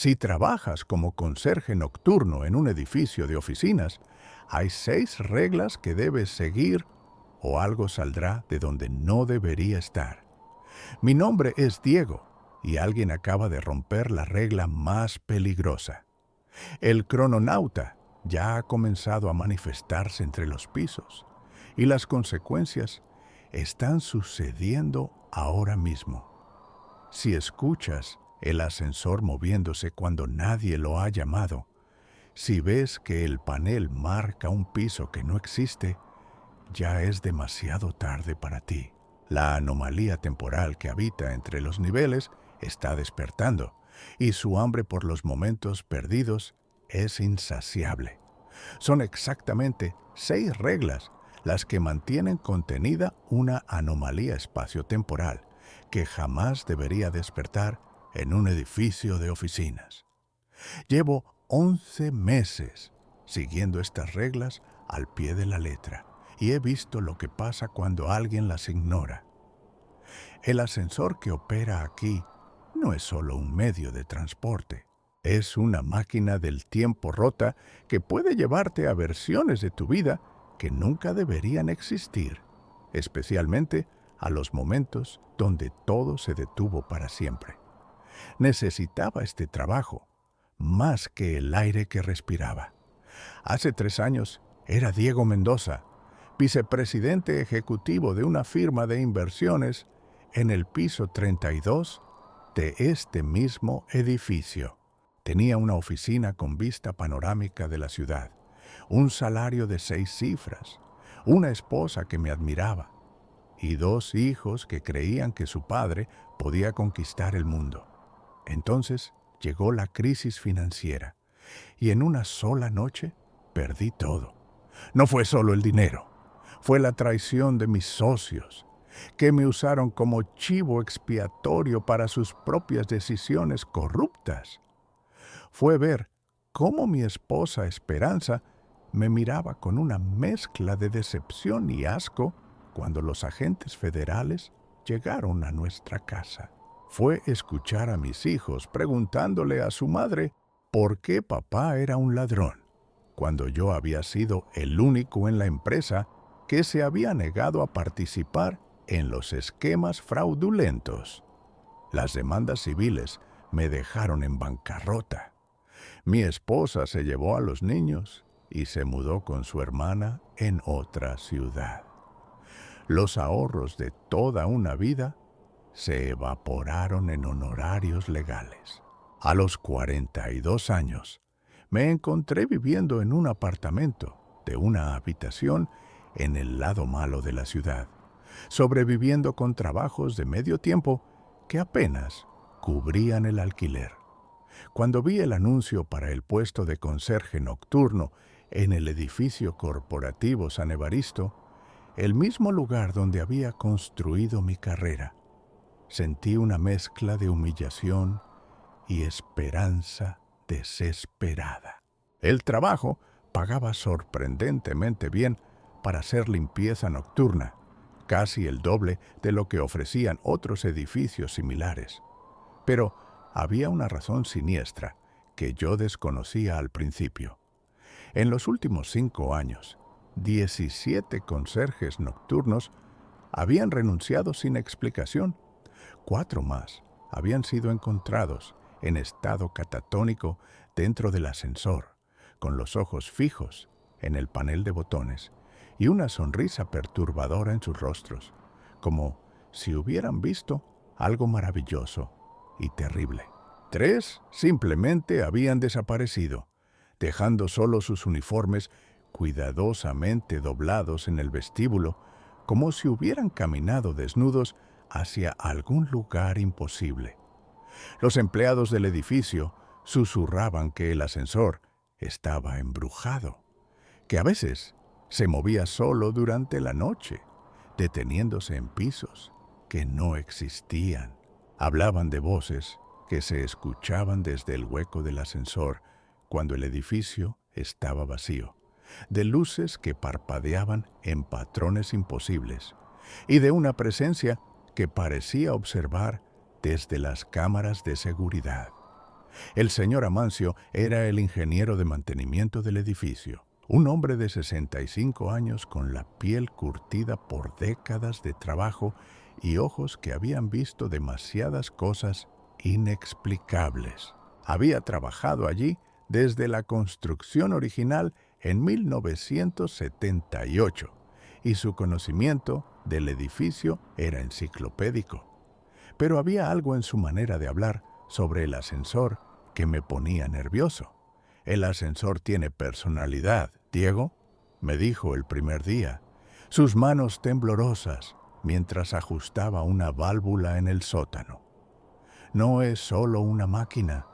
Si trabajas como conserje nocturno en un edificio de oficinas, hay 6 reglas que debes seguir o algo saldrá de donde no debería estar. Mi nombre es Diego y alguien acaba de romper la regla más peligrosa. El crononauta ya ha comenzado a manifestarse entre los pisos y las consecuencias están sucediendo ahora mismo. Si escuchas el ascensor moviéndose cuando nadie lo ha llamado, si ves que el panel marca un piso que no existe, ya es demasiado tarde para ti. La anomalía temporal que habita entre los niveles está despertando y su hambre por los momentos perdidos es insaciable. Son exactamente 6 reglas las que mantienen contenida una anomalía espaciotemporal que jamás debería despertar en un edificio de oficinas. Llevo 11 meses siguiendo estas reglas al pie de la letra y he visto lo que pasa cuando alguien las ignora. El ascensor que opera aquí no es solo un medio de transporte. Es una máquina del tiempo rota que puede llevarte a versiones de tu vida que nunca deberían existir, especialmente a los momentos donde todo se detuvo para siempre. Necesitaba este trabajo, más que el aire que respiraba. Hace 3 años era Diego Mendoza, vicepresidente ejecutivo de una firma de inversiones en el piso 32 de este mismo edificio. Tenía una oficina con vista panorámica de la ciudad, un salario de 6 cifras, una esposa que me admiraba y 2 hijos que creían que su padre podía conquistar el mundo. Entonces llegó la crisis financiera y en una sola noche perdí todo. No fue solo el dinero, fue la traición de mis socios, que me usaron como chivo expiatorio para sus propias decisiones corruptas. Fue ver cómo mi esposa Esperanza me miraba con una mezcla de decepción y asco cuando los agentes federales llegaron a nuestra casa. Fue escuchar a mis hijos preguntándole a su madre por qué papá era un ladrón, cuando yo había sido el único en la empresa que se había negado a participar en los esquemas fraudulentos. Las demandas civiles me dejaron en bancarrota. Mi esposa se llevó a los niños y se mudó con su hermana en otra ciudad. Los ahorros de toda una vida se evaporaron en honorarios legales. A los 42 años, me encontré viviendo en un apartamento de una habitación en el lado malo de la ciudad, sobreviviendo con trabajos de medio tiempo que apenas cubrían el alquiler. Cuando vi el anuncio para el puesto de conserje nocturno en el edificio corporativo San Evaristo, el mismo lugar donde había construido mi carrera, sentí una mezcla de humillación y esperanza desesperada. El trabajo pagaba sorprendentemente bien para hacer limpieza nocturna, casi el doble de lo que ofrecían otros edificios similares. Pero había una razón siniestra que yo desconocía al principio. En los últimos 5 años, 17 conserjes nocturnos habían renunciado sin explicación. 4 más habían sido encontrados en estado catatónico dentro del ascensor, con los ojos fijos en el panel de botones y una sonrisa perturbadora en sus rostros, como si hubieran visto algo maravilloso y terrible. 3 simplemente habían desaparecido, dejando solo sus uniformes cuidadosamente doblados en el vestíbulo, como si hubieran caminado desnudos hacia algún lugar imposible. Los empleados del edificio susurraban que el ascensor estaba embrujado, que a veces se movía solo durante la noche, deteniéndose en pisos que no existían. Hablaban de voces que se escuchaban desde el hueco del ascensor cuando el edificio estaba vacío, de luces que parpadeaban en patrones imposibles y de una presencia que parecía observar desde las cámaras de seguridad. El señor Amancio era el ingeniero de mantenimiento del edificio, un hombre de 65 años con la piel curtida por décadas de trabajo y ojos que habían visto demasiadas cosas inexplicables. Había trabajado allí desde la construcción original en 1978 y su conocimiento del edificio era enciclopédico. Pero había algo en su manera de hablar sobre el ascensor que me ponía nervioso. El ascensor tiene personalidad, Diego, me dijo el primer día, sus manos temblorosas mientras ajustaba una válvula en el sótano. No es solo una máquina,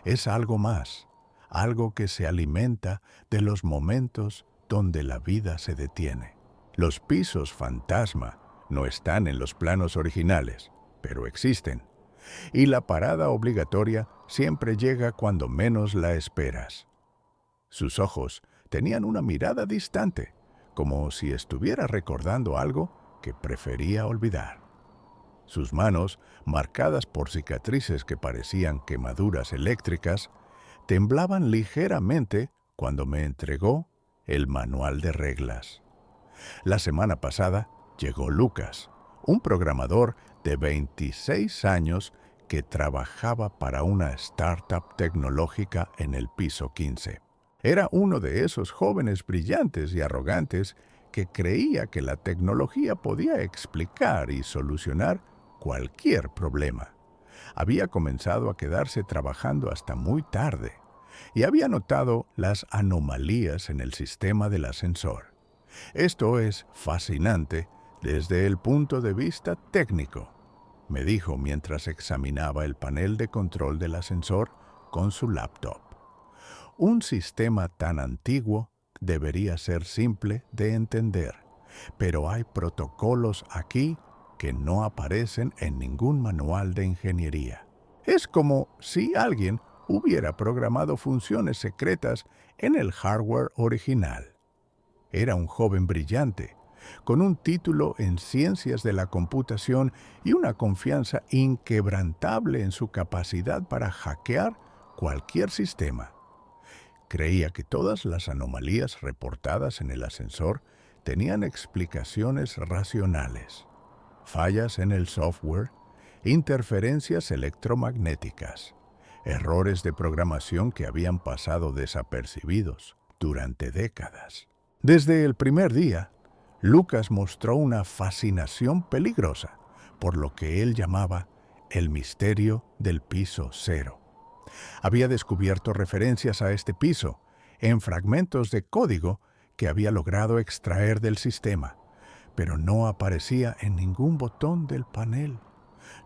es algo más, algo que se alimenta de los momentos donde la vida se detiene. Los pisos fantasma no están en los planos originales, pero existen. Y la parada obligatoria siempre llega cuando menos la esperas. Sus ojos tenían una mirada distante, como si estuviera recordando algo que prefería olvidar. Sus manos, marcadas por cicatrices que parecían quemaduras eléctricas, temblaban ligeramente cuando me entregó el manual de reglas. La semana pasada llegó Lucas, un programador de 26 años que trabajaba para una startup tecnológica en el piso 15. Era uno de esos jóvenes brillantes y arrogantes que creía que la tecnología podía explicar y solucionar cualquier problema. Había comenzado a quedarse trabajando hasta muy tarde y había notado las anomalías en el sistema del ascensor. Esto es fascinante desde el punto de vista técnico, me dijo mientras examinaba el panel de control del ascensor con su laptop. Un sistema tan antiguo debería ser simple de entender, pero hay protocolos aquí que no aparecen en ningún manual de ingeniería. Es como si alguien hubiera programado funciones secretas en el hardware original. Era un joven brillante, con un título en ciencias de la computación y una confianza inquebrantable en su capacidad para hackear cualquier sistema. Creía que todas las anomalías reportadas en el ascensor tenían explicaciones racionales. Fallas en el software, interferencias electromagnéticas, errores de programación que habían pasado desapercibidos durante décadas. Desde el primer día, Lucas mostró una fascinación peligrosa por lo que él llamaba el misterio del piso cero. Había descubierto referencias a este piso en fragmentos de código que había logrado extraer del sistema, pero no aparecía en ningún botón del panel.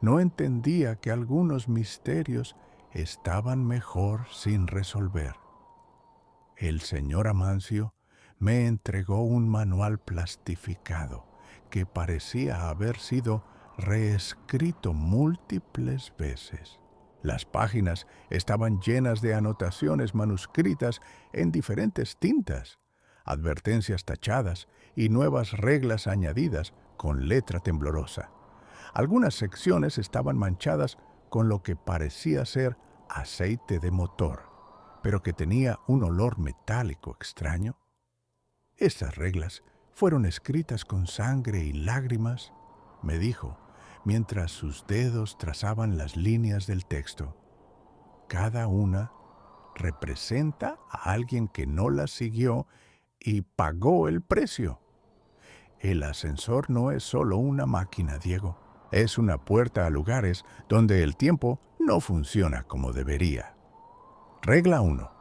No entendía que algunos misterios estaban mejor sin resolver. El señor Amancio me entregó un manual plastificado que parecía haber sido reescrito múltiples veces. Las páginas estaban llenas de anotaciones manuscritas en diferentes tintas, advertencias tachadas y nuevas reglas añadidas con letra temblorosa. Algunas secciones estaban manchadas con lo que parecía ser aceite de motor, pero que tenía un olor metálico extraño. Estas reglas fueron escritas con sangre y lágrimas, me dijo, mientras sus dedos trazaban las líneas del texto. Cada una representa a alguien que no las siguió y pagó el precio. El ascensor no es solo una máquina, Diego. Es una puerta a lugares donde el tiempo no funciona como debería. Regla 1.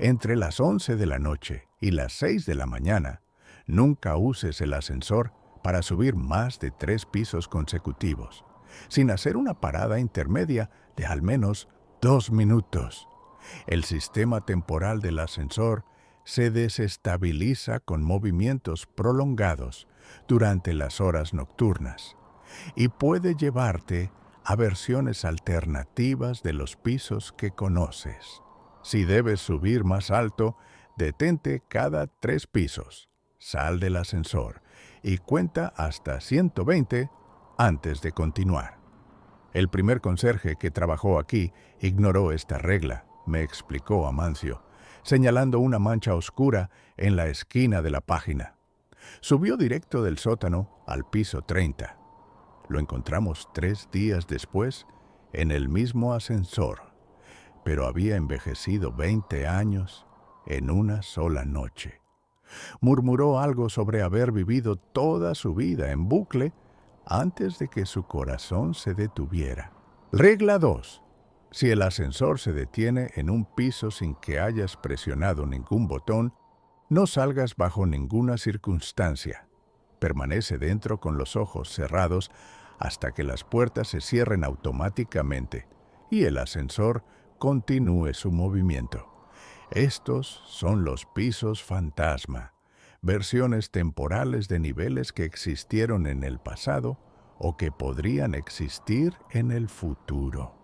Entre las 11 de la noche y las 6 de la mañana, nunca uses el ascensor para subir más de 3 pisos consecutivos, sin hacer una parada intermedia de al menos 2 minutos. El sistema temporal del ascensor se desestabiliza con movimientos prolongados durante las horas nocturnas y puede llevarte a versiones alternativas de los pisos que conoces. Si debes subir más alto, detente cada 3 pisos, sal del ascensor y cuenta hasta 120 antes de continuar. El primer conserje que trabajó aquí ignoró esta regla, me explicó Amancio, señalando una mancha oscura en la esquina de la página. Subió directo del sótano al piso 30. Lo encontramos 3 días después en el mismo ascensor, pero había envejecido 20 años en una sola noche. Murmuró algo sobre haber vivido toda su vida en bucle antes de que su corazón se detuviera. Regla 2. Si el ascensor se detiene en un piso sin que hayas presionado ningún botón, no salgas bajo ninguna circunstancia. Permanece dentro con los ojos cerrados hasta que las puertas se cierren automáticamente y el ascensor continúe su movimiento. Estos son los pisos fantasma, versiones temporales de niveles que existieron en el pasado o que podrían existir en el futuro.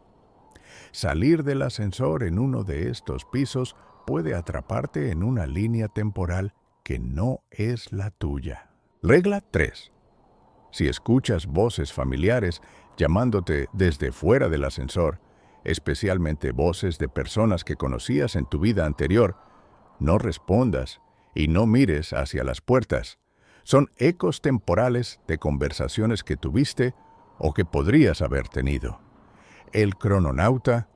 Salir del ascensor en uno de estos pisos puede atraparte en una línea temporal que no es la tuya. Regla 3. Si escuchas voces familiares llamándote desde fuera del ascensor, especialmente voces de personas que conocías en tu vida anterior, no respondas y no mires hacia las puertas. Son ecos temporales de conversaciones que tuviste o que podrías haber tenido. El crononauta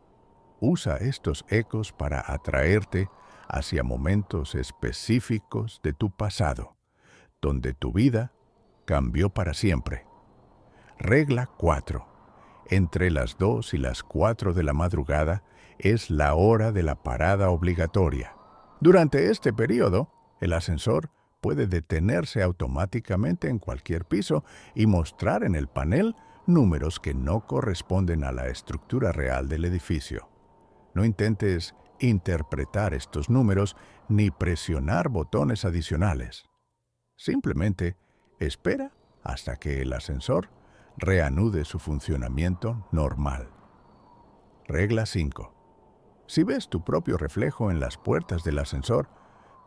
usa estos ecos para atraerte hacia momentos específicos de tu pasado, donde tu vida cambió para siempre. Regla 4. Entre las 2 y las 4 de la madrugada es la hora de la parada obligatoria. Durante este periodo, el ascensor puede detenerse automáticamente en cualquier piso y mostrar en el panel números que no corresponden a la estructura real del edificio. No intentes interpretar estos números ni presionar botones adicionales. Simplemente espera hasta que el ascensor reanude su funcionamiento normal. Regla 5. Si ves tu propio reflejo en las puertas del ascensor,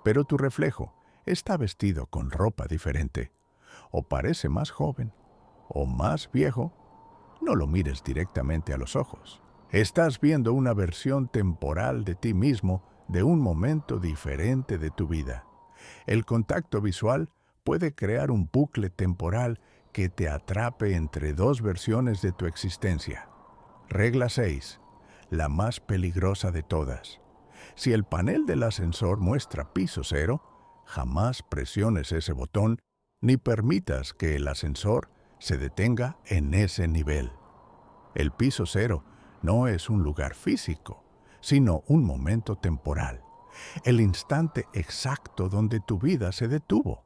pero tu reflejo está vestido con ropa diferente, o parece más joven, o más viejo, no lo mires directamente a los ojos. Estás viendo una versión temporal de ti mismo de un momento diferente de tu vida. El contacto visual puede crear un bucle temporal que te atrape entre 2 versiones de tu existencia. Regla 6. La más peligrosa de todas. Si el panel del ascensor muestra piso 0, jamás presiones ese botón ni permitas que el ascensor se detenga en ese nivel. El piso 0 no es un lugar físico, sino un momento temporal. El instante exacto donde tu vida se detuvo,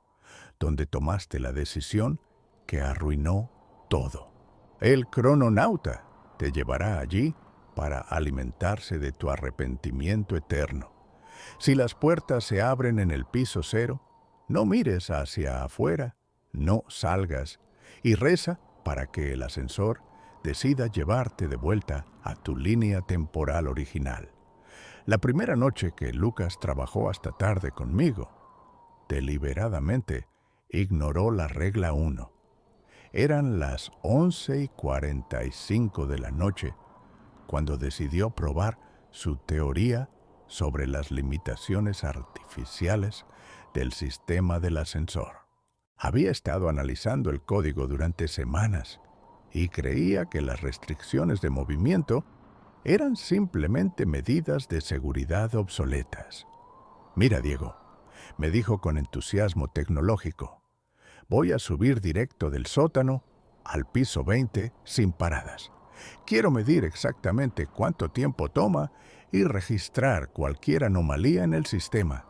donde tomaste la decisión que arruinó todo. El crononauta te llevará allí para alimentarse de tu arrepentimiento eterno. Si las puertas se abren en el piso 0, no mires hacia afuera, no salgas y reza para que el ascensor decida llevarte de vuelta a tu línea temporal original. La primera noche que Lucas trabajó hasta tarde conmigo, deliberadamente ignoró la regla 1. Eran las 11:45 de la noche cuando decidió probar su teoría sobre las limitaciones artificiales del sistema del ascensor. Había estado analizando el código durante semanas y creía que las restricciones de movimiento eran simplemente medidas de seguridad obsoletas. Mira, Diego, me dijo con entusiasmo tecnológico, voy a subir directo del sótano al piso 20 sin paradas. Quiero medir exactamente cuánto tiempo toma y registrar cualquier anomalía en el sistema.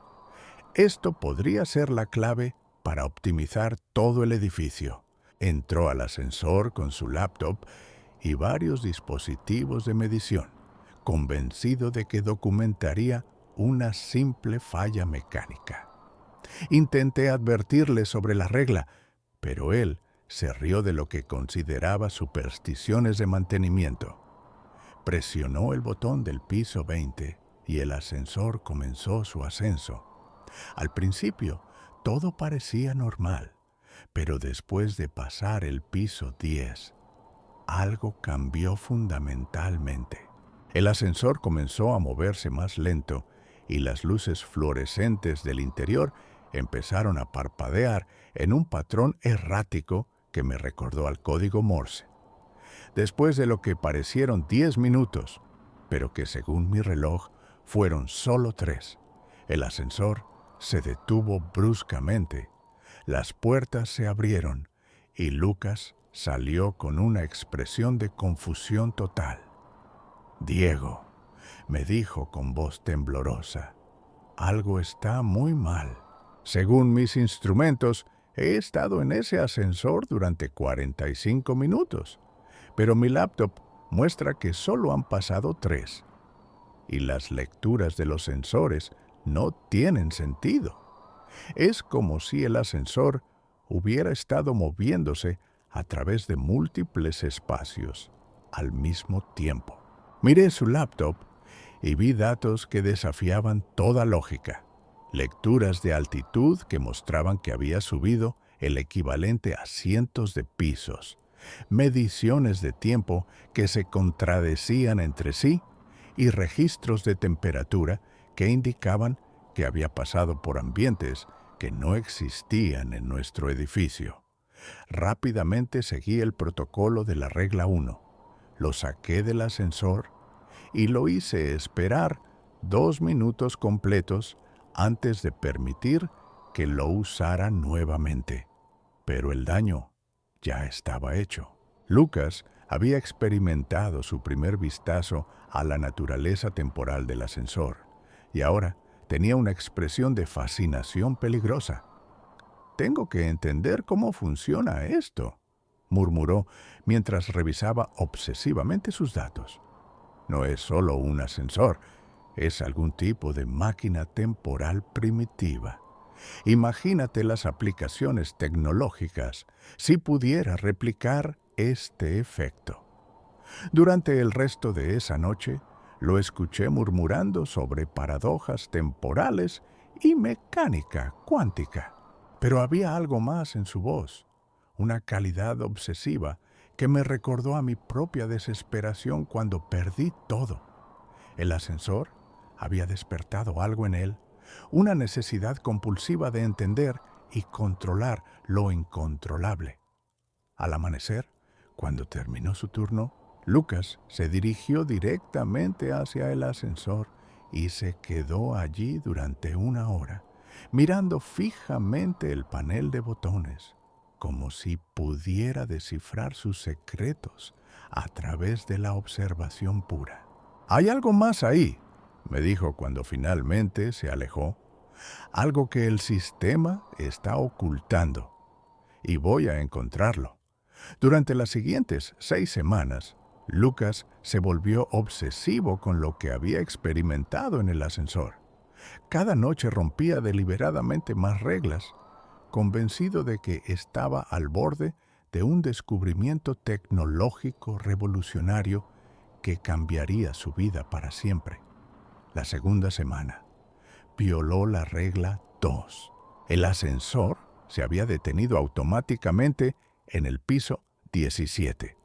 Esto podría ser la clave para optimizar todo el edificio. Entró al ascensor con su laptop y varios dispositivos de medición, convencido de que documentaría una simple falla mecánica. Intenté advertirle sobre la regla, pero él se rió de lo que consideraba supersticiones de mantenimiento. Presionó el botón del piso 20 y el ascensor comenzó su ascenso. Al principio, todo parecía normal, pero después de pasar el piso 10, algo cambió fundamentalmente. El ascensor comenzó a moverse más lento y las luces fluorescentes del interior empezaron a parpadear en un patrón errático que me recordó al código Morse. Después de lo que parecieron 10 minutos, pero que según mi reloj fueron solo 3, el ascensor se detuvo bruscamente, las puertas se abrieron y Lucas salió con una expresión de confusión total. «Diego», me dijo con voz temblorosa, «algo está muy mal. Según mis instrumentos, he estado en ese ascensor durante 45 minutos, pero mi laptop muestra que solo han pasado 3, y las lecturas de los sensores no tienen sentido. Es como si el ascensor hubiera estado moviéndose a través de múltiples espacios al mismo tiempo». Miré su laptop y vi datos que desafiaban toda lógica. Lecturas de altitud que mostraban que había subido el equivalente a cientos de pisos. Mediciones de tiempo que se contradecían entre sí y registros de temperatura que indicaban que había pasado por ambientes que no existían en nuestro edificio. Rápidamente seguí el protocolo de la regla 1. Lo saqué del ascensor y lo hice esperar 2 minutos completos antes de permitir que lo usara nuevamente. Pero el daño ya estaba hecho. Lucas había experimentado su primer vistazo a la naturaleza temporal del ascensor y ahora tenía una expresión de fascinación peligrosa. «Tengo que entender cómo funciona esto», murmuró mientras revisaba obsesivamente sus datos. «No es solo un ascensor, es algún tipo de máquina temporal primitiva. Imagínate las aplicaciones tecnológicas si pudiera replicar este efecto». Durante el resto de esa noche, lo escuché murmurando sobre paradojas temporales y mecánica cuántica. Pero había algo más en su voz, una calidad obsesiva que me recordó a mi propia desesperación cuando perdí todo. El ascensor había despertado algo en él, una necesidad compulsiva de entender y controlar lo incontrolable. Al amanecer, cuando terminó su turno, Lucas se dirigió directamente hacia el ascensor y se quedó allí durante 1 hora, mirando fijamente el panel de botones, como si pudiera descifrar sus secretos a través de la observación pura. «Hay algo más ahí», me dijo cuando finalmente se alejó, «algo que el sistema está ocultando, y voy a encontrarlo». Durante las siguientes 6 semanas, Lucas se volvió obsesivo con lo que había experimentado en el ascensor. Cada noche rompía deliberadamente más reglas, convencido de que estaba al borde de un descubrimiento tecnológico revolucionario que cambiaría su vida para siempre. La segunda semana, violó la regla 2. El ascensor se había detenido automáticamente en el piso 17,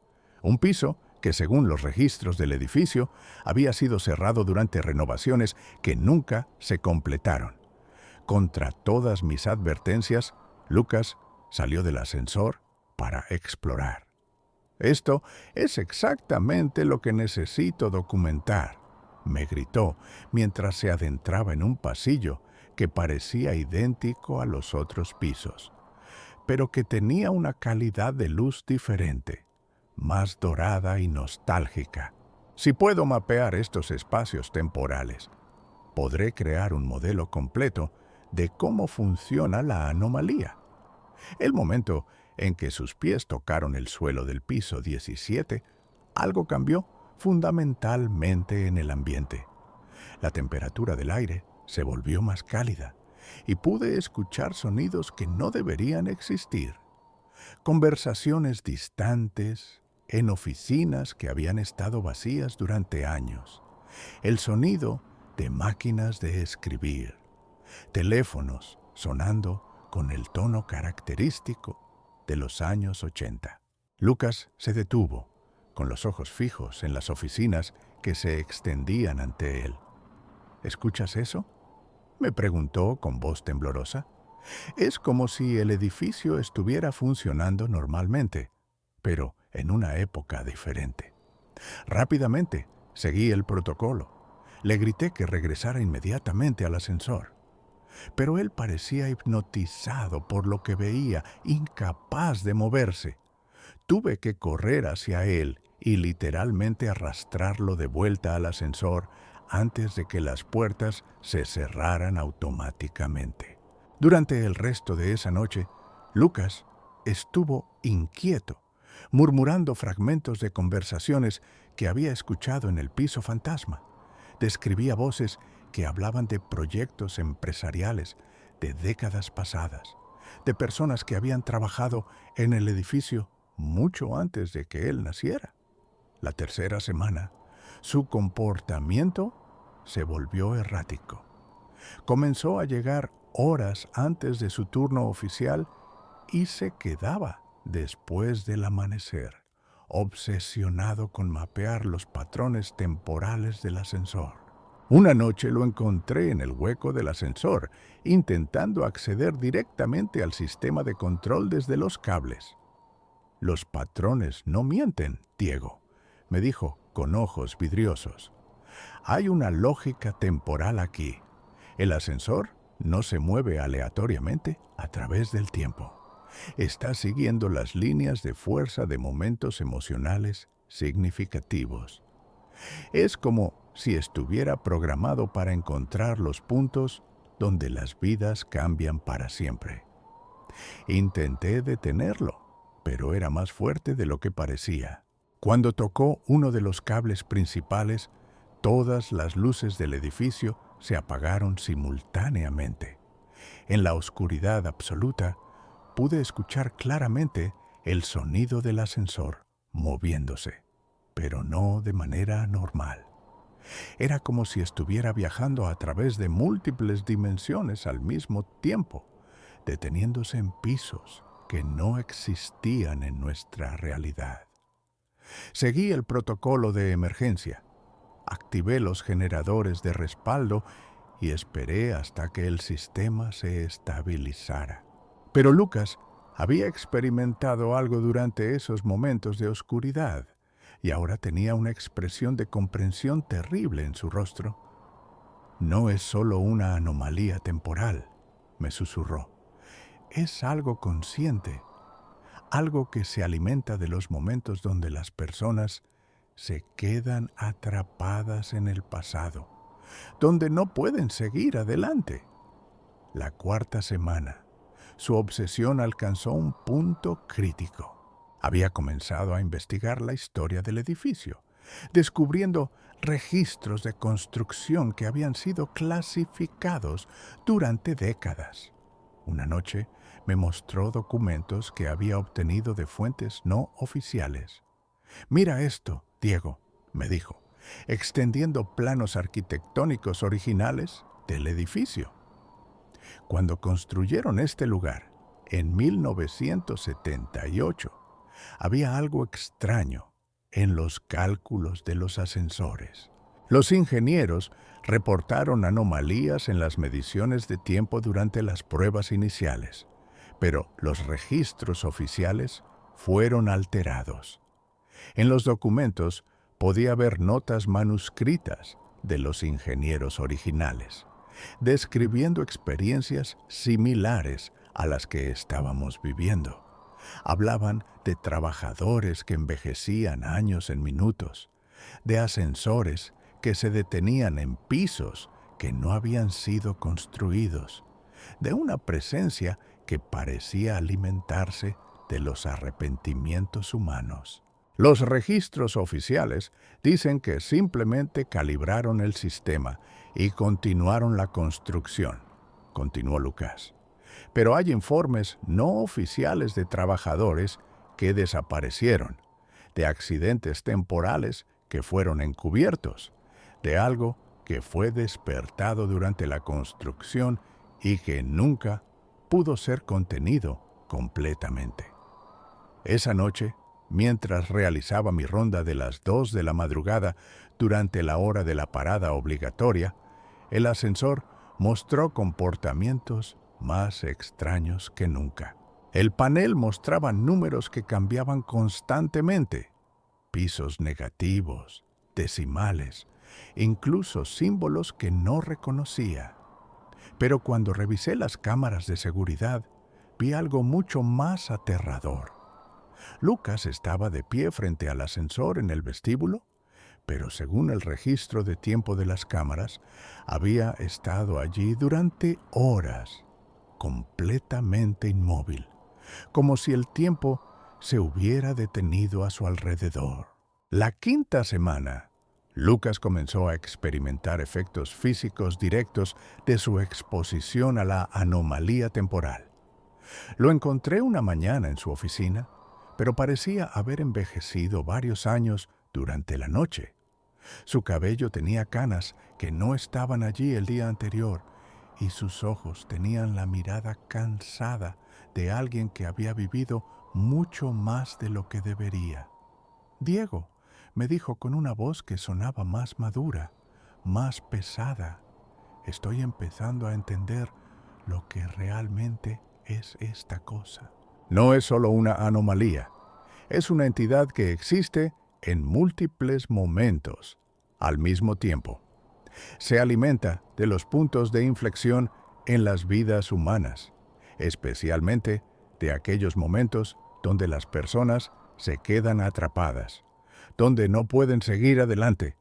un piso que, según los registros del edificio, había sido cerrado durante renovaciones que nunca se completaron. Contra todas mis advertencias, Lucas salió del ascensor para explorar. «Esto es exactamente lo que necesito documentar», me gritó mientras se adentraba en un pasillo que parecía idéntico a los otros pisos, pero que tenía una calidad de luz diferente, más dorada y nostálgica. «Si puedo mapear estos espacios temporales, podré crear un modelo completo de cómo funciona la anomalía». El momento en que sus pies tocaron el suelo del piso 17, algo cambió fundamentalmente en el ambiente. La temperatura del aire se volvió más cálida y pude escuchar sonidos que no deberían existir. Conversaciones distantes en oficinas que habían estado vacías durante años. El sonido de máquinas de escribir. Teléfonos sonando con el tono característico de los años 80. Lucas se detuvo, con los ojos fijos en las oficinas que se extendían ante él. ¿Escuchas eso?, me preguntó con voz temblorosa. Es como si el edificio estuviera funcionando normalmente, pero en una época diferente. Rápidamente seguí el protocolo. Le grité que regresara inmediatamente al ascensor. Pero él parecía hipnotizado por lo que veía, incapaz de moverse. Tuve que correr hacia él y literalmente arrastrarlo de vuelta al ascensor antes de que las puertas se cerraran automáticamente. Durante el resto de esa noche, Lucas estuvo inquieto, murmurando fragmentos de conversaciones que había escuchado en el piso fantasma. Describía voces que hablaban de proyectos empresariales de décadas pasadas, de personas que habían trabajado en el edificio mucho antes de que él naciera. La tercera semana, su comportamiento se volvió errático. Comenzó a llegar horas antes de su turno oficial y se quedaba después del amanecer, obsesionado con mapear los patrones temporales del ascensor. Una noche lo encontré en el hueco del ascensor, intentando acceder directamente al sistema de control desde los cables. Los patrones no mienten, Diego, me dijo con ojos vidriosos. Hay una lógica temporal aquí. El ascensor no se mueve aleatoriamente a través del tiempo. Está siguiendo las líneas de fuerza de momentos emocionales significativos. Es como si estuviera programado para encontrar los puntos donde las vidas cambian para siempre. Intenté detenerlo, pero era más fuerte de lo que parecía. Cuando tocó uno de los cables principales, todas las luces del edificio se apagaron simultáneamente. En la oscuridad absoluta, pude escuchar claramente el sonido del ascensor moviéndose, pero no de manera normal. Era como si estuviera viajando a través de múltiples dimensiones al mismo tiempo, deteniéndose en pisos que no existían en nuestra realidad. Seguí el protocolo de emergencia, activé los generadores de respaldo y esperé hasta que el sistema se estabilizara. Pero Lucas había experimentado algo durante esos momentos de oscuridad y ahora tenía una expresión de comprensión terrible en su rostro. No es solo una anomalía temporal, me susurró. Es algo consciente, algo que se alimenta de los momentos donde las personas se quedan atrapadas en el pasado, donde no pueden seguir adelante. La cuarta semana, su obsesión alcanzó un punto crítico. Había comenzado a investigar la historia del edificio, descubriendo registros de construcción que habían sido clasificados durante décadas. Una noche me mostró documentos que había obtenido de fuentes no oficiales. «Mira esto, Diego», me dijo, extendiendo planos arquitectónicos originales del edificio. Cuando construyeron este lugar, en 1978, había algo extraño en los cálculos de los ascensores. Los ingenieros reportaron anomalías en las mediciones de tiempo durante las pruebas iniciales, pero los registros oficiales fueron alterados. En los documentos podía haber notas manuscritas de los ingenieros originales, describiendo experiencias similares a las que estábamos viviendo. Hablaban de trabajadores que envejecían años en minutos, de ascensores que se detenían en pisos que no habían sido construidos, de una presencia que parecía alimentarse de los arrepentimientos humanos. Los registros oficiales dicen que simplemente calibraron el sistema y continuaron la construcción, continuó Lucas. Pero hay informes no oficiales de trabajadores que desaparecieron, de accidentes temporales que fueron encubiertos, de algo que fue despertado durante la construcción y que nunca pudo ser contenido completamente. Esa noche Mientras realizaba mi ronda de las 2 de la madrugada durante la hora de la parada obligatoria, el ascensor mostró comportamientos más extraños que nunca. El panel mostraba números que cambiaban constantemente, pisos negativos, decimales, incluso símbolos que no reconocía. Pero cuando revisé las cámaras de seguridad, vi algo mucho más aterrador. Lucas estaba de pie frente al ascensor en el vestíbulo, pero según el registro de tiempo de las cámaras, había estado allí durante horas, completamente inmóvil, como si el tiempo se hubiera detenido a su alrededor. La quinta semana, Lucas comenzó a experimentar efectos físicos directos de su exposición a la anomalía temporal. Lo encontré una mañana en su oficina, pero parecía haber envejecido varios años durante la noche. Su cabello tenía canas que no estaban allí el día anterior, y sus ojos tenían la mirada cansada de alguien que había vivido mucho más de lo que debería. Diego, me dijo con una voz que sonaba más madura, más pesada. Estoy empezando a entender lo que realmente es esta cosa. No es solo una anomalía, es una entidad que existe en múltiples momentos, al mismo tiempo. Se alimenta de los puntos de inflexión en las vidas humanas, especialmente de aquellos momentos donde las personas se quedan atrapadas, donde no pueden seguir adelante.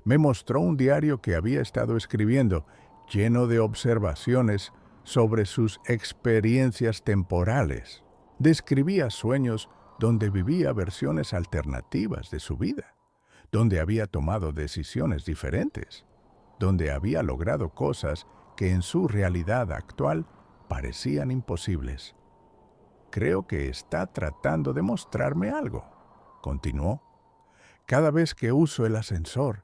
Me mostró un diario que había estado escribiendo, lleno de observaciones sobre sus experiencias temporales. Describía sueños donde vivía versiones alternativas de su vida, donde había tomado decisiones diferentes, donde había logrado cosas que en su realidad actual parecían imposibles. Creo que está tratando de mostrarme algo, continuó. Cada vez que uso el ascensor,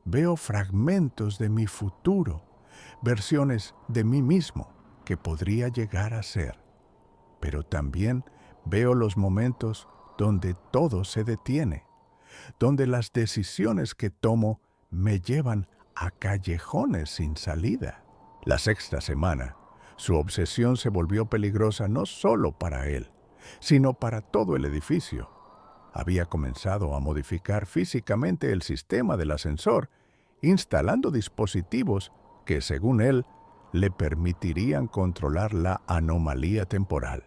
veo fragmentos de mi futuro, versiones de mí mismo que podría llegar a ser. Pero también veo los momentos donde todo se detiene, donde las decisiones que tomo me llevan a callejones sin salida. La sexta semana, su obsesión se volvió peligrosa no solo para él, sino para todo el edificio. Había comenzado a modificar físicamente el sistema del ascensor, instalando dispositivos que, según él, le permitirían controlar la anomalía temporal.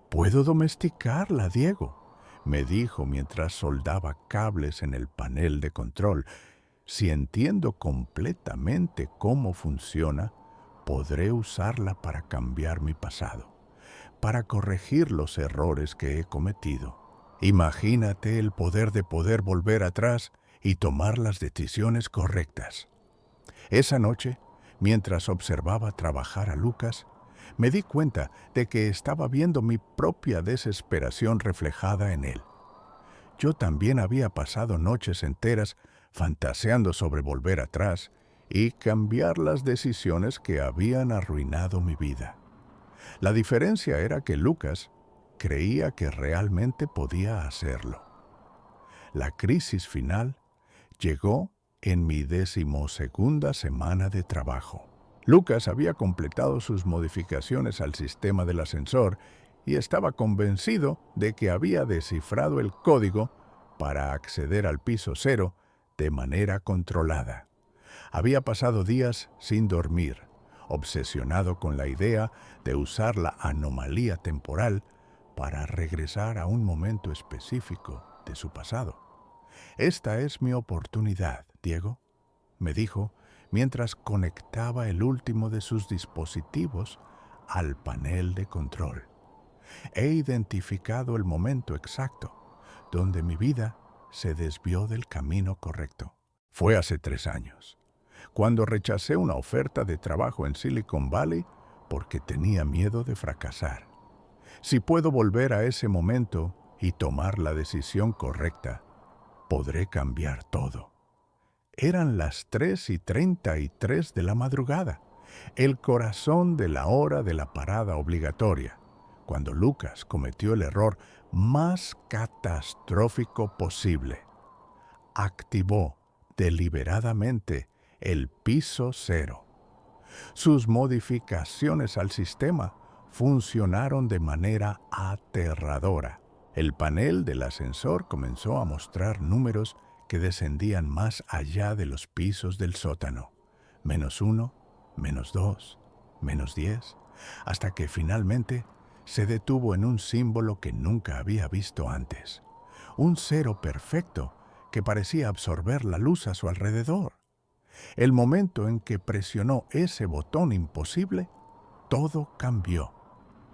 «Puedo domesticarla, Diego», me dijo mientras soldaba cables en el panel de control. «Si entiendo completamente cómo funciona, podré usarla para cambiar mi pasado, para corregir los errores que he cometido. Imagínate el poder de poder volver atrás y tomar las decisiones correctas». Esa noche, mientras observaba trabajar a Lucas, me di cuenta de que estaba viendo mi propia desesperación reflejada en él. Yo también había pasado noches enteras fantaseando sobre volver atrás y cambiar las decisiones que habían arruinado mi vida. La diferencia era que Lucas creía que realmente podía hacerlo. La crisis final llegó en mi 12ª semana de trabajo. Lucas había completado sus modificaciones al sistema del ascensor y estaba convencido de que había descifrado el código para acceder al piso 0 de manera controlada. Había pasado días sin dormir, obsesionado con la idea de usar la anomalía temporal para regresar a un momento específico de su pasado. «Esta es mi oportunidad, Diego», me dijo mientras conectaba el último de sus dispositivos al panel de control. «He identificado el momento exacto donde mi vida se desvió del camino correcto. Fue hace 3 años, cuando rechacé una oferta de trabajo en Silicon Valley porque tenía miedo de fracasar. Si puedo volver a ese momento y tomar la decisión correcta, podré cambiar todo». Eran las 3:33 de la madrugada, el corazón de la hora de la parada obligatoria, cuando Lucas cometió el error más catastrófico posible. Activó deliberadamente el piso cero. Sus modificaciones al sistema funcionaron de manera aterradora. El panel del ascensor comenzó a mostrar números que descendían más allá de los pisos del sótano. -1, -2, -10, hasta que finalmente se detuvo en un símbolo que nunca había visto antes. Un cero perfecto que parecía absorber la luz a su alrededor. El momento en que presionó ese botón imposible, todo cambió.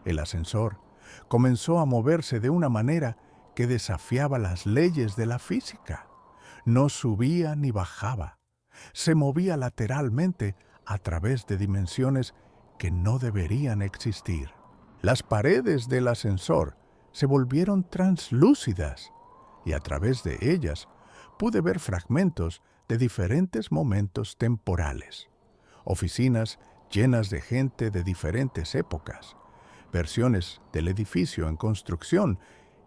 El ascensor comenzó a moverse de una manera que desafiaba las leyes de la física. No subía ni bajaba. Se movía lateralmente a través de dimensiones que no deberían existir. Las paredes del ascensor se volvieron translúcidas y a través de ellas pude ver fragmentos de diferentes momentos temporales. Oficinas llenas de gente de diferentes épocas, versiones del edificio en construcción,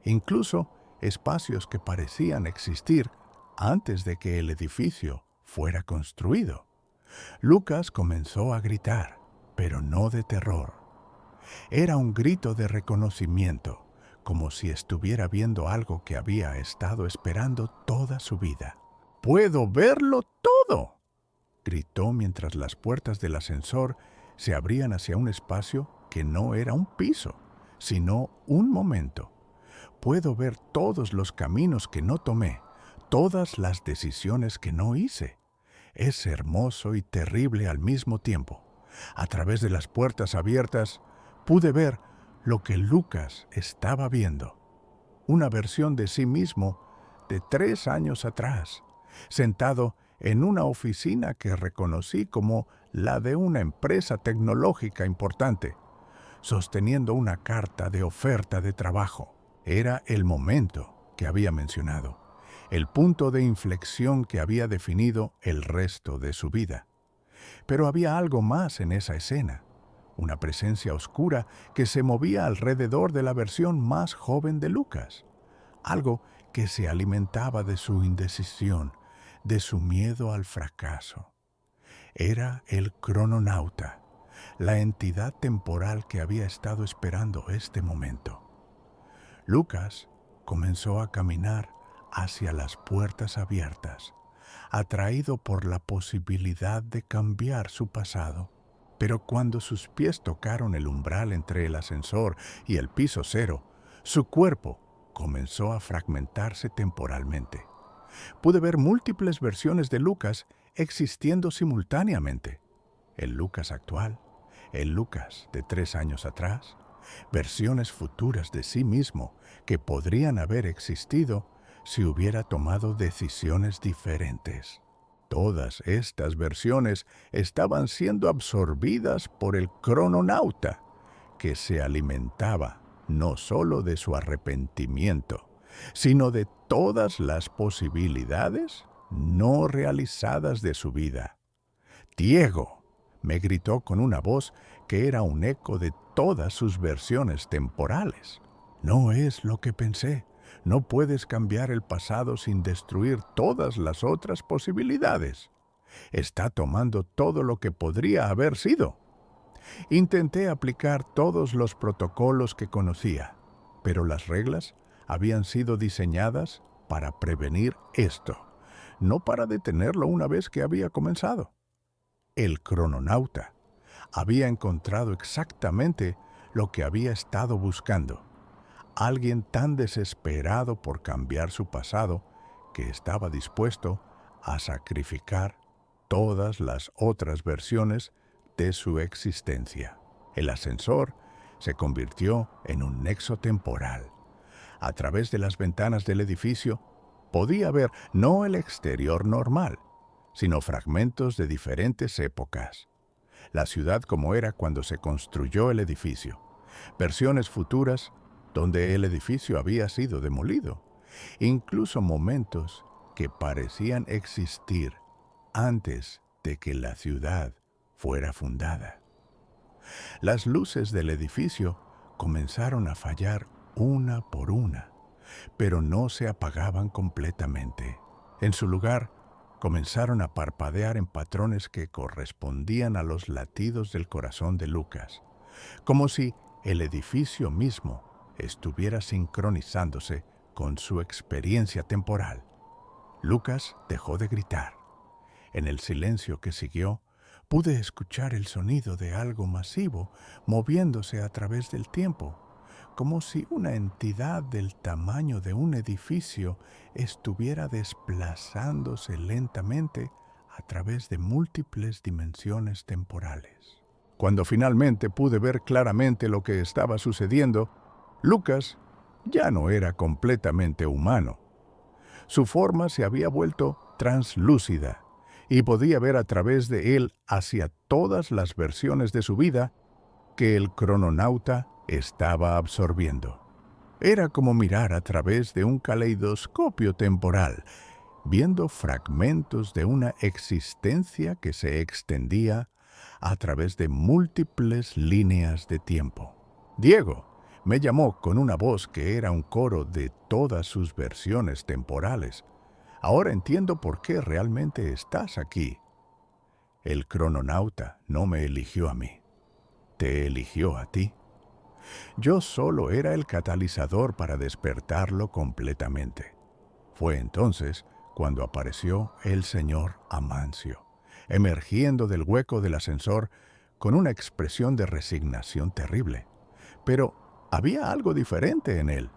incluso espacios que parecían existir antes de que el edificio fuera construido. Lucas comenzó a gritar, pero no de terror. Era un grito de reconocimiento, como si estuviera viendo algo que había estado esperando toda su vida. ¡Puedo verlo todo!, gritó mientras las puertas del ascensor se abrían hacia un espacio que no era un piso, sino un momento. Puedo ver todos los caminos que no tomé, todas las decisiones que no hice. Es hermoso y terrible al mismo tiempo. A través de las puertas abiertas, pude ver lo que Lucas estaba viendo. Una versión de sí mismo de 3 años atrás, sentado en una oficina que reconocí como la de una empresa tecnológica importante, sosteniendo una carta de oferta de trabajo. Era el momento que había mencionado, el punto de inflexión que había definido el resto de su vida. Pero había algo más en esa escena, una presencia oscura que se movía alrededor de la versión más joven de Lucas, algo que se alimentaba de su indecisión, de su miedo al fracaso. Era el crononauta, la entidad temporal que había estado esperando este momento. Lucas comenzó a caminar hacia las puertas abiertas, atraído por la posibilidad de cambiar su pasado. Pero cuando sus pies tocaron el umbral entre el ascensor y el piso cero, su cuerpo comenzó a fragmentarse temporalmente. Pude ver múltiples versiones de Lucas existiendo simultáneamente. El Lucas actual, el Lucas de 3 años atrás, versiones futuras de sí mismo que podrían haber existido si hubiera tomado decisiones diferentes. Todas estas versiones estaban siendo absorbidas por el crononauta, que se alimentaba no solo de su arrepentimiento, sino de todas las posibilidades no realizadas de su vida. «Diego», me gritó con una voz que era un eco de todas sus versiones temporales. «No es lo que pensé. No puedes cambiar el pasado sin destruir todas las otras posibilidades. Está tomando todo lo que podría haber sido». Intenté aplicar todos los protocolos que conocía, pero las reglas habían sido diseñadas para prevenir esto, no para detenerlo una vez que había comenzado. El crononauta había encontrado exactamente lo que había estado buscando. Alguien tan desesperado por cambiar su pasado que estaba dispuesto a sacrificar todas las otras versiones de su existencia. El ascensor se convirtió en un nexo temporal. A través de las ventanas del edificio podía ver no el exterior normal, sino fragmentos de diferentes épocas. La ciudad como era cuando se construyó el edificio, versiones futuras donde el edificio había sido demolido, incluso momentos que parecían existir antes de que la ciudad fuera fundada. Las luces del edificio comenzaron a fallar una por una. pero no se apagaban completamente. En su lugar, comenzaron a parpadear en patrones que correspondían a los latidos del corazón de Lucas, como si el edificio mismo estuviera sincronizándose con su experiencia temporal. Lucas dejó de gritar. En el silencio que siguió, pude escuchar el sonido de algo masivo moviéndose a través del tiempo, como si una entidad del tamaño de un edificio estuviera desplazándose lentamente a través de múltiples dimensiones temporales. Cuando finalmente pude ver claramente lo que estaba sucediendo, Lucas ya no era completamente humano. Su forma se había vuelto translúcida y podía ver a través de él hacia todas las versiones de su vida que el crononauta estaba absorbiendo. Era como mirar a través de un caleidoscopio temporal, viendo fragmentos de una existencia que se extendía a través de múltiples líneas de tiempo. Diego me llamó con una voz que era un coro de todas sus versiones temporales. Ahora entiendo por qué realmente estás aquí. El crononauta no me eligió a mí, te eligió a ti. Yo solo era el catalizador para despertarlo completamente. Fue entonces cuando apareció el señor Amancio, emergiendo del hueco del ascensor con una expresión de resignación terrible. Pero había algo diferente en él.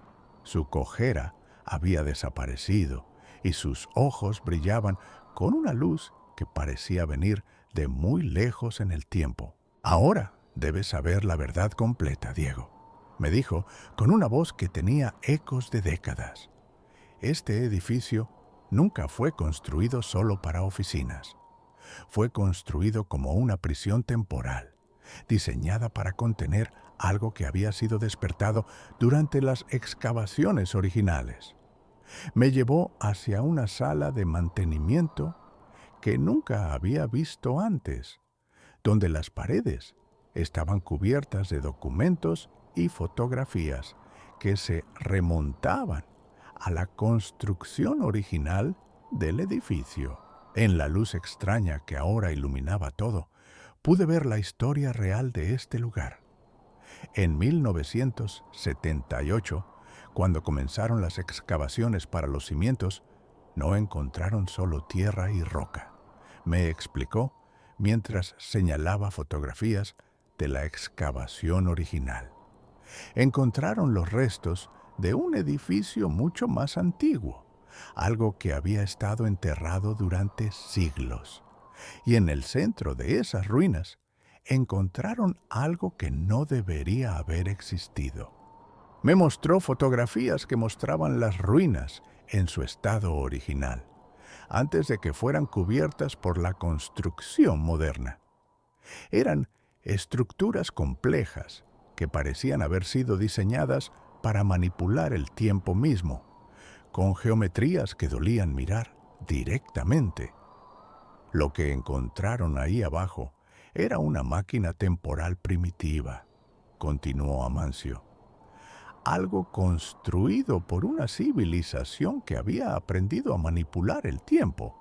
Su cojera había desaparecido y sus ojos brillaban con una luz que parecía venir de muy lejos en el tiempo. Ahora debes saber la verdad completa, Diego, me dijo con una voz que tenía ecos de décadas. Este edificio nunca fue construido solo para oficinas. Fue construido como una prisión temporal, diseñada para contener algo que había sido despertado durante las excavaciones originales. Me llevó hacia una sala de mantenimiento que nunca había visto antes, donde las paredes estaban cubiertas de documentos y fotografías que se remontaban a la construcción original del edificio. En la luz extraña que ahora iluminaba todo, pude ver la historia real de este lugar. En 1978, cuando comenzaron las excavaciones para los cimientos, no encontraron solo tierra y roca, me explicó mientras señalaba fotografías de la excavación original. Encontraron los restos de un edificio mucho más antiguo, algo que había estado enterrado durante siglos. Y en el centro de esas ruinas encontraron algo que no debería haber existido. Me mostró fotografías que mostraban las ruinas en su estado original, antes de que fueran cubiertas por la construcción moderna. Eran estructuras complejas que parecían haber sido diseñadas para manipular el tiempo mismo, con geometrías que dolían mirar directamente. Lo que encontraron ahí abajo era una máquina temporal primitiva, continuó Amancio. Algo construido por una civilización que había aprendido a manipular el tiempo,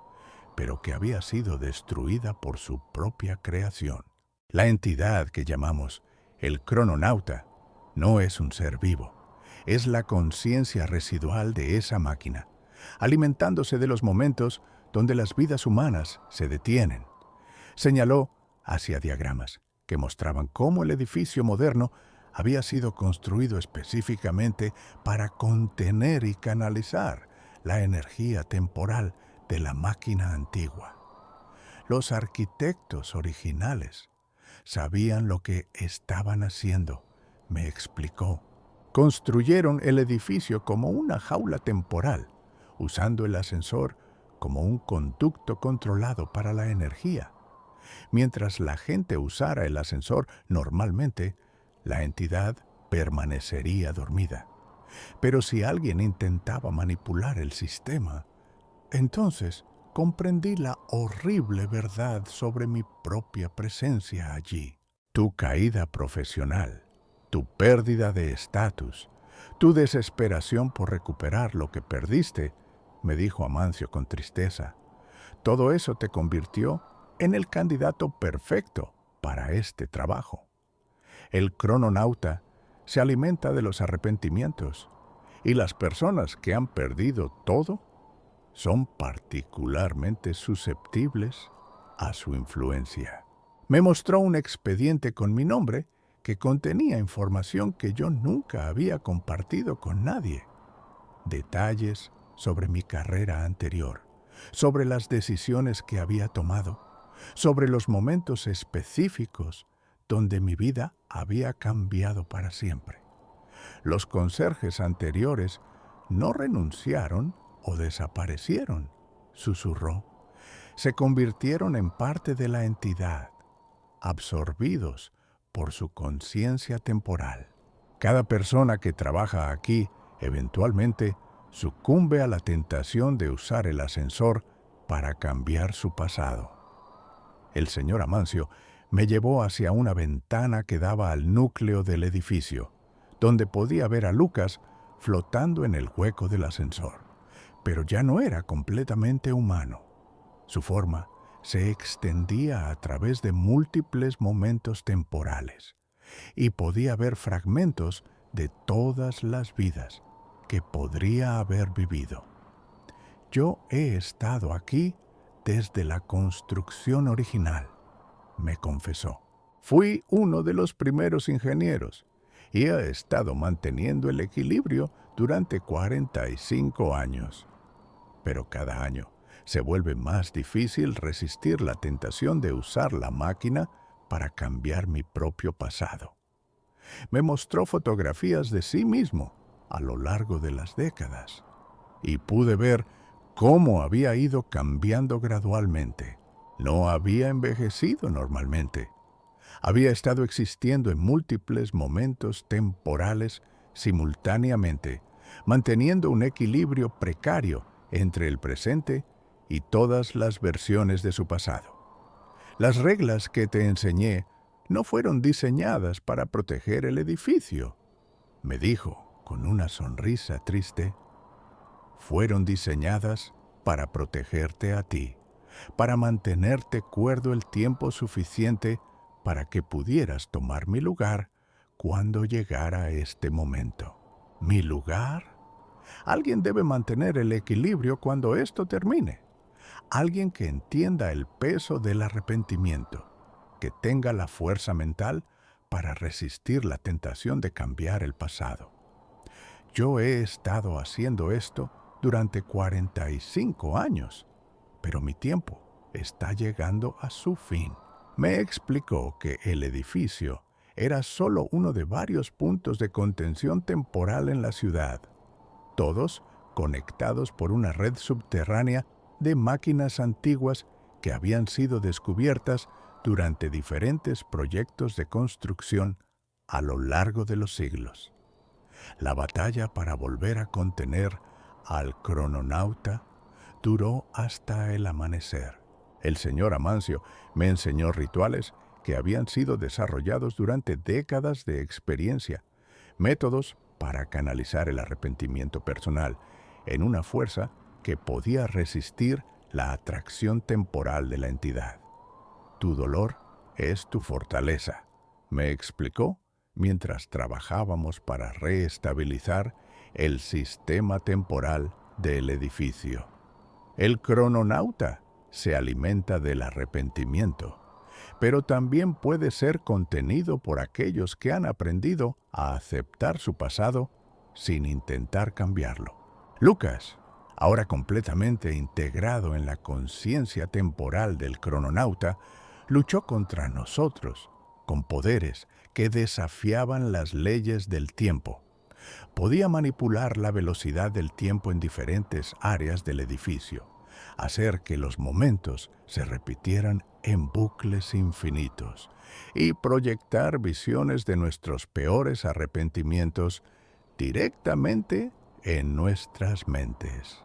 pero que había sido destruida por su propia creación. La entidad que llamamos el crononauta no es un ser vivo, es la conciencia residual de esa máquina, alimentándose de los momentos donde las vidas humanas se detienen. Señaló hacia diagramas que mostraban cómo el edificio moderno había sido construido específicamente para contener y canalizar la energía temporal de la máquina antigua. Los arquitectos originales sabían lo que estaban haciendo, me explicó. Construyeron el edificio como una jaula temporal, usando el ascensor como un conducto controlado para la energía. Mientras la gente usara el ascensor normalmente, la entidad permanecería dormida. Pero si alguien intentaba manipular el sistema, entonces comprendí la horrible verdad sobre mi propia presencia allí. Tu caída profesional, tu pérdida de estatus, Tu desesperación por recuperar lo que perdiste, me dijo Amancio con tristeza, todo eso te convirtió en el candidato perfecto para este trabajo. El crononauta se alimenta de los arrepentimientos y las personas que han perdido todo son particularmente susceptibles a su influencia. Me mostró un expediente con mi nombre que contenía información que yo nunca había compartido con nadie. Detalles sobre mi carrera anterior, sobre las decisiones que había tomado, sobre los momentos específicos donde mi vida había cambiado para siempre. Los conserjes anteriores no renunciaron o desaparecieron, susurró. Se convirtieron en parte de la entidad, absorbidos por su conciencia temporal. Cada persona que trabaja aquí eventualmente sucumbe a la tentación de usar el ascensor para cambiar su pasado. El señor Amancio me llevó hacia una ventana que daba al núcleo del edificio, donde podía ver a Lucas flotando en el hueco del ascensor. Pero ya no era completamente humano. Su forma se extendía a través de múltiples momentos temporales y podía ver fragmentos de todas las vidas que podría haber vivido. Yo he estado aquí desde la construcción original, me confesó. Fui uno de los primeros ingenieros y he estado manteniendo el equilibrio durante 45 años. Pero cada año se vuelve más difícil resistir la tentación de usar la máquina para cambiar mi propio pasado. Me mostró fotografías de sí mismo a lo largo de las décadas y pude ver cómo había ido cambiando gradualmente. No había envejecido normalmente. Había estado existiendo en múltiples momentos temporales simultáneamente, manteniendo un equilibrio precario entre el presente y todas las versiones de su pasado. Las reglas que te enseñé no fueron diseñadas para proteger el edificio, me dijo con una sonrisa triste. Fueron diseñadas para protegerte a ti, para mantenerte cuerdo el tiempo suficiente para que pudieras tomar mi lugar cuando llegara este momento. ¿Mi lugar? Alguien debe mantener el equilibrio cuando esto termine. Alguien que entienda el peso del arrepentimiento, que tenga la fuerza mental para resistir la tentación de cambiar el pasado. Yo he estado haciendo esto durante 45 años, pero mi tiempo está llegando a su fin. Me explicó que el edificio era solo uno de varios puntos de contención temporal en la ciudad, todos conectados por una red subterránea de máquinas antiguas que habían sido descubiertas durante diferentes proyectos de construcción a lo largo de los siglos. La batalla para volver a contener al crononauta duró hasta el amanecer. El señor Amancio me enseñó rituales que habían sido desarrollados durante décadas de experiencia, métodos para canalizar el arrepentimiento personal en una fuerza que podía resistir la atracción temporal de la entidad. Tu dolor es tu fortaleza, me explicó mientras trabajábamos para reestabilizar el sistema temporal del edificio. El crononauta se alimenta del arrepentimiento, pero también puede ser contenido por aquellos que han aprendido a aceptar su pasado sin intentar cambiarlo. Lucas, ahora completamente integrado en la conciencia temporal del crononauta, luchó contra nosotros con poderes que desafiaban las leyes del tiempo. Podía manipular la velocidad del tiempo en diferentes áreas del edificio, hacer que los momentos se repitieran en bucles infinitos y proyectar visiones de nuestros peores arrepentimientos directamente en nuestras mentes.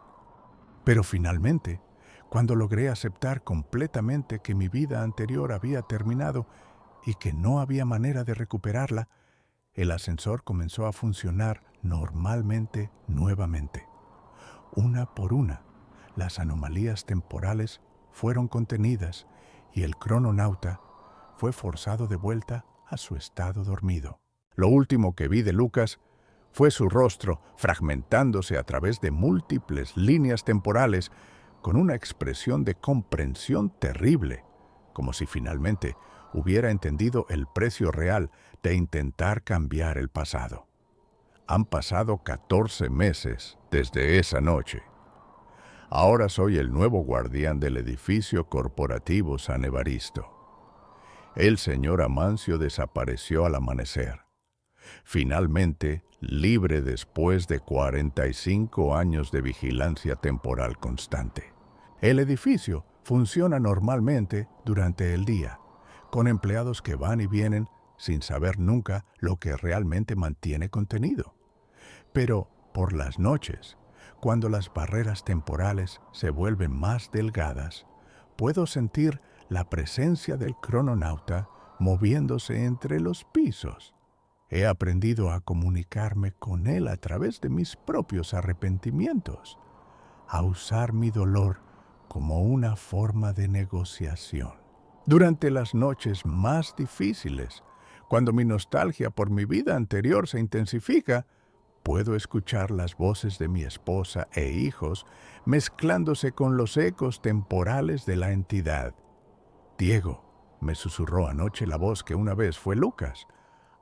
Pero finalmente, cuando logré aceptar completamente que mi vida anterior había terminado y que no había manera de recuperarla, el ascensor comenzó a funcionar normalmente nuevamente. Una por una, las anomalías temporales fueron contenidas y el crononauta fue forzado de vuelta a su estado dormido. Lo último que vi de Lucas fue su rostro fragmentándose a través de múltiples líneas temporales con una expresión de comprensión terrible, como si finalmente hubiera entendido el precio real de intentar cambiar el pasado. Han pasado 14 meses desde esa noche. Ahora soy el nuevo guardián del edificio corporativo San Evaristo. El señor Amancio desapareció al amanecer. Finalmente, libre después de 45 años de vigilancia temporal constante. El edificio funciona normalmente durante el día, con empleados que van y vienen sin saber nunca lo que realmente mantiene contenido. Pero por las noches, cuando las barreras temporales se vuelven más delgadas, puedo sentir la presencia del crononauta moviéndose entre los pisos. He aprendido a comunicarme con él a través de mis propios arrepentimientos, a usar mi dolor como una forma de negociación. Durante las noches más difíciles, cuando mi nostalgia por mi vida anterior se intensifica, puedo escuchar las voces de mi esposa e hijos mezclándose con los ecos temporales de la entidad. Diego, me susurró anoche la voz que una vez fue Lucas.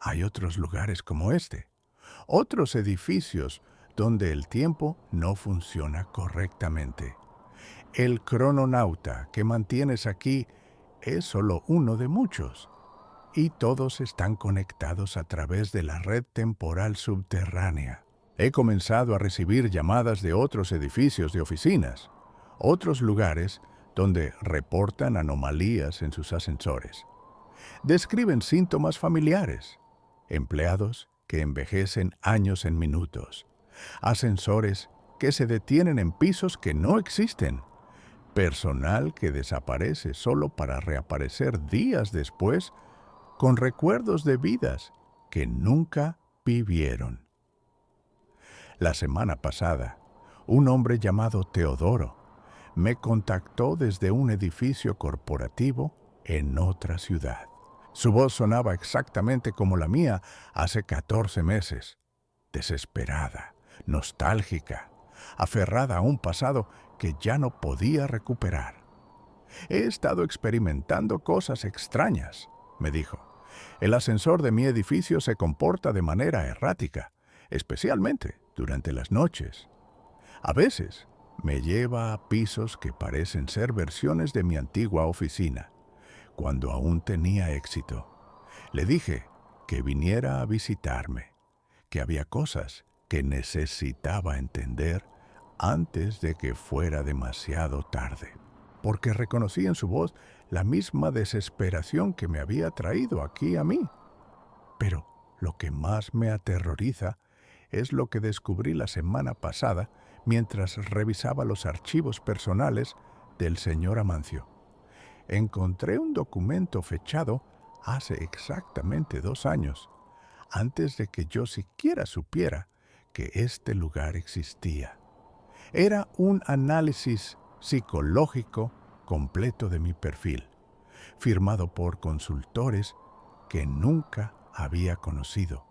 Hay otros lugares como este, otros edificios donde el tiempo no funciona correctamente. El crononauta que mantienes aquí es solo uno de muchos, y todos están conectados a través de la red temporal subterránea. He comenzado a recibir llamadas de otros edificios de oficinas, otros lugares donde reportan anomalías en sus ascensores. Describen síntomas familiares, empleados que envejecen años en minutos, ascensores que se detienen en pisos que no existen, personal que desaparece solo para reaparecer días después con recuerdos de vidas que nunca vivieron. La semana pasada, un hombre llamado Teodoro me contactó desde un edificio corporativo en otra ciudad. Su voz sonaba exactamente como la mía hace 14 meses, desesperada, nostálgica, aferrada a un pasado que ya no podía recuperar. He estado experimentando cosas extrañas, me dijo. El ascensor de mi edificio se comporta de manera errática, especialmente durante las noches. A veces me lleva a pisos que parecen ser versiones de mi antigua oficina, cuando aún tenía éxito. Le dije que viniera a visitarme, que había cosas que necesitaba entender antes de que fuera demasiado tarde, porque reconocí en su voz la misma desesperación que me había traído aquí a mí. Pero lo que más me aterroriza es lo que descubrí la semana pasada mientras revisaba los archivos personales del señor Amancio. Encontré un documento fechado hace exactamente 2 años, antes de que yo siquiera supiera que este lugar existía. Era un análisis psicológico completo de mi perfil, firmado por consultores que nunca había conocido.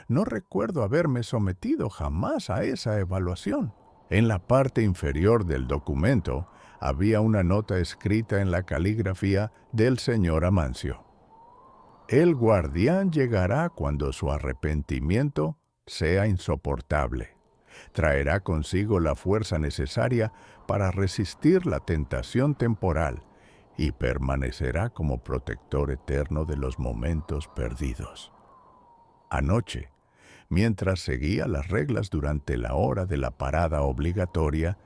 No recuerdo haberme sometido jamás a esa evaluación. En la parte inferior del documento había una nota escrita en la caligrafía del señor Amancio. El guardián llegará cuando su arrepentimiento sea insoportable. Traerá consigo la fuerza necesaria para resistir la tentación temporal y permanecerá como protector eterno de los momentos perdidos. Anoche, mientras seguía las reglas durante la hora de la parada obligatoria,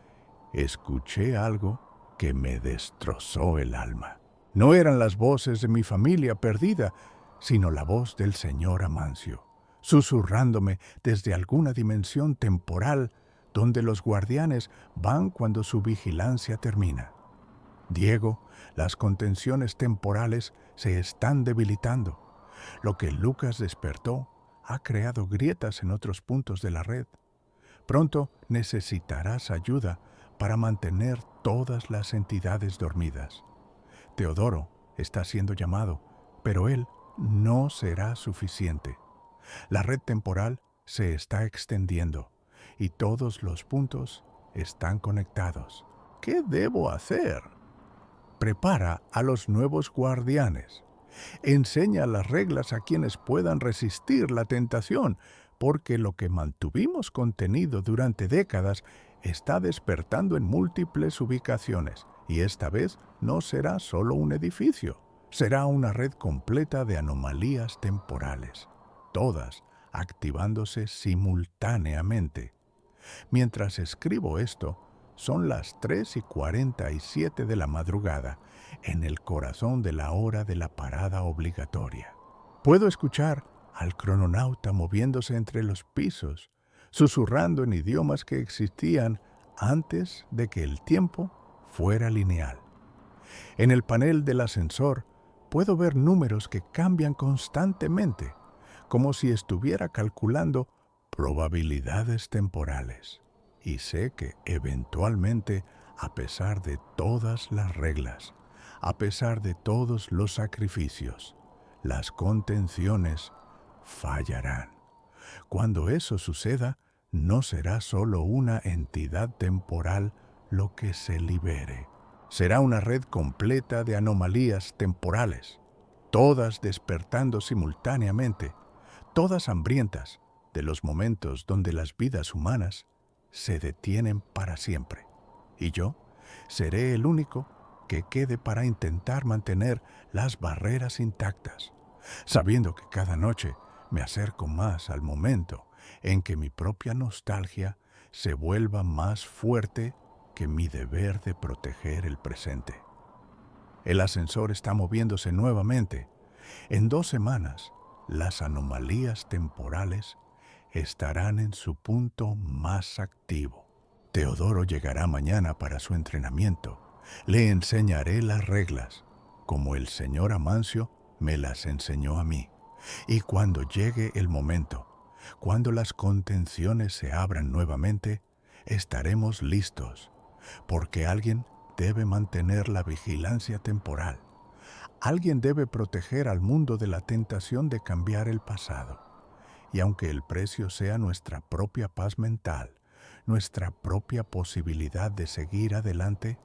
escuché algo que me destrozó el alma. No eran las voces de mi familia perdida, sino la voz del señor Amancio, susurrándome desde alguna dimensión temporal donde los guardianes van cuando su vigilancia termina. Diego, las contenciones temporales se están debilitando. Lo que Lucas despertó ha creado grietas en otros puntos de la red. Pronto necesitarás ayuda para mantener todas las entidades dormidas. Teodoro está siendo llamado, pero él no será suficiente. La red temporal se está extendiendo y todos los puntos están conectados. ¿Qué debo hacer? Prepara a los nuevos guardianes. Enseña las reglas a quienes puedan resistir la tentación, porque lo que mantuvimos contenido durante décadas está despertando en múltiples ubicaciones, y esta vez no será solo un edificio, será una red completa de anomalías temporales, todas activándose simultáneamente. Mientras escribo esto, son las 3:47 de la madrugada, en el corazón de la hora de la parada obligatoria. Puedo escuchar al crononauta moviéndose entre los pisos, susurrando en idiomas que existían antes de que el tiempo fuera lineal. En el panel del ascensor puedo ver números que cambian constantemente, como si estuviera calculando probabilidades temporales. Y sé que eventualmente, a pesar de todas las reglas, a pesar de todos los sacrificios, las contenciones fallarán. Cuando eso suceda, no será solo una entidad temporal lo que se libere. Será una red completa de anomalías temporales, todas despertando simultáneamente, todas hambrientas de los momentos donde las vidas humanas se detienen para siempre. Y yo seré el único que quede para intentar mantener las barreras intactas, sabiendo que cada noche me acerco más al momento en que mi propia nostalgia se vuelva más fuerte que mi deber de proteger el presente. El ascensor está moviéndose nuevamente. En 2 semanas, las anomalías temporales estarán en su punto más activo. Teodoro llegará mañana para su entrenamiento. Le enseñaré las reglas, como el señor Amancio me las enseñó a mí. Y cuando llegue el momento, cuando las contenciones se abran nuevamente, estaremos listos, porque alguien debe mantener la vigilancia temporal. Alguien debe proteger al mundo de la tentación de cambiar el pasado. Y aunque el precio sea nuestra propia paz mental, nuestra propia posibilidad de seguir adelante,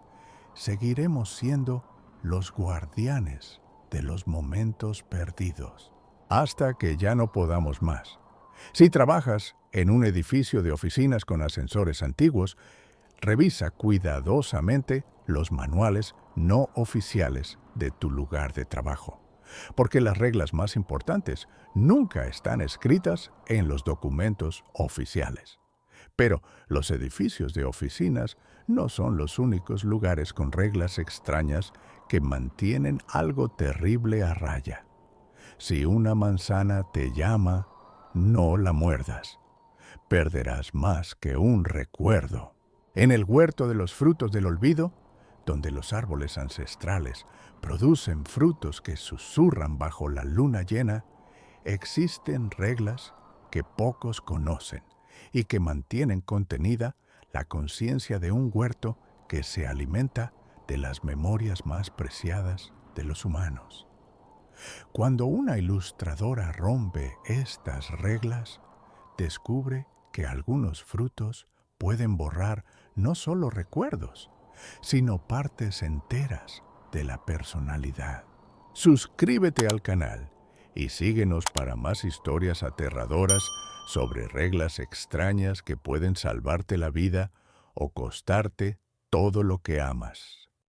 seguiremos siendo los guardianes de los momentos perdidos, hasta que ya no podamos más. Si trabajas en un edificio de oficinas con ascensores antiguos, revisa cuidadosamente los manuales no oficiales de tu lugar de trabajo, porque las reglas más importantes nunca están escritas en los documentos oficiales. Pero los edificios de oficinas no son los únicos lugares con reglas extrañas que mantienen algo terrible a raya. Si una manzana te llama, no la muerdas. Perderás más que un recuerdo. En el huerto de los frutos del olvido, donde los árboles ancestrales producen frutos que susurran bajo la luna llena, existen reglas que pocos conocen y que mantienen contenida la conciencia de un huerto que se alimenta de las memorias más preciadas de los humanos. Cuando una ilustradora rompe estas reglas, descubre que algunos frutos pueden borrar no solo recuerdos, sino partes enteras de la personalidad. Suscríbete al canal y síguenos para más historias aterradoras sobre reglas extrañas que pueden salvarte la vida o costarte todo lo que amas.